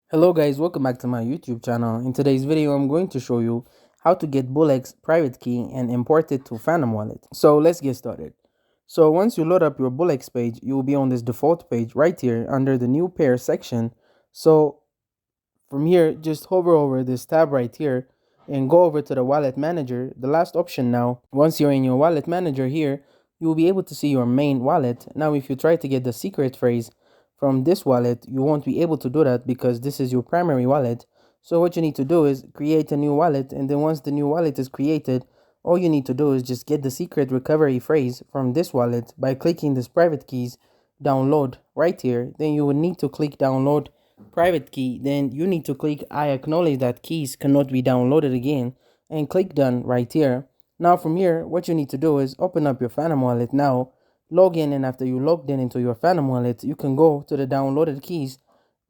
Hello guys, welcome back to my YouTube channel. In today's video, I'm going to show you how to get BullX private key and import it to Phantom Wallet. So let's get started. So once you load up your BullX page, you will be on this default page right here under the new pair section. So from here, just hover over this tab right here and go over to the wallet manager, the last option now. Once you're in your wallet manager here, you will be able to see your main wallet. Now, if you try to get the secret phrase from this wallet, you won't be able to do that because this is your primary wallet. So what you need to do is create a new wallet, and then once the new wallet is created, all you need to do is just get the secret recovery phrase from this wallet by clicking this private keys download right here. Then you will need to click download private key. Then you need to click I acknowledge that keys cannot be downloaded again and click done right here. Now from here, what you need to do is open up your Phantom wallet now, log in, and after you logged in into your Phantom wallet, you can go to the downloaded keys.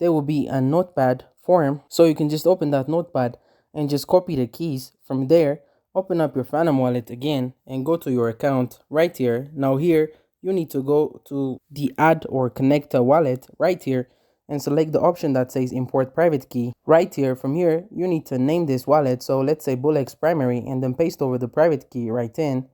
There will be a notepad form, so you can just open that notepad and just copy the keys from there. Open up your Phantom wallet again and go to your account right here. Now here you need to go to the add or connect a wallet right here and select the option that says import private key right here. From here you need to name this wallet, so let's say BullX primary, and then paste over the private key right in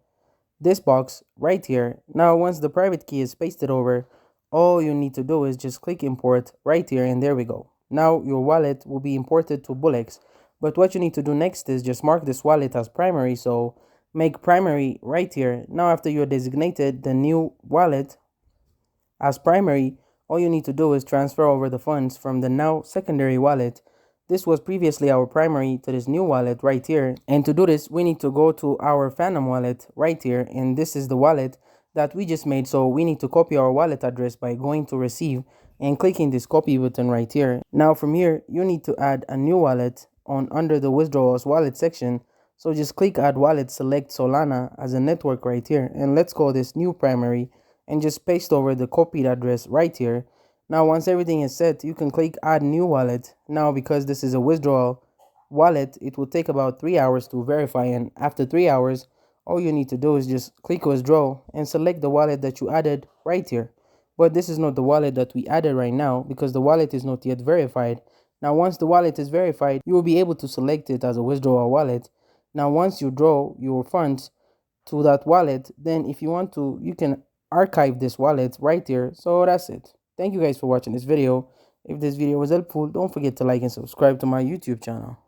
this box right here. Now once the private key is pasted over, all you need to do is just click import right here, and there we go. Now your wallet will be imported to BullX. But what you need to do next is just mark this wallet as primary, so make primary right here. Now after you designated the new wallet as primary, all you need to do is transfer over the funds from the now secondary wallet. This was previously our primary to this new wallet right here. And to do this, we need to go to our Phantom wallet right here. And this is the wallet that we just made. So we need to copy our wallet address by going to receive and clicking this copy button right here. Now from here, you need to add a new wallet on under the withdrawals wallet section. So just click add wallet, select Solana as a network right here. And let's call this new primary and just paste over the copied address right here. Now once everything is set, you can click add new wallet. Now because this is a withdrawal wallet, it will take about 3 hours to verify, and after 3 hours, all you need to do is just click withdraw and select the wallet that you added right here. But this is not the wallet that we added right now because the wallet is not yet verified. Now once the wallet is verified, you will be able to select it as a withdrawal wallet. Now once you draw your funds to that wallet, then if you want to, you can archive this wallet right here. So that's it. Thank you guys for watching this video. If this video was helpful, don't forget to like and subscribe to my YouTube channel.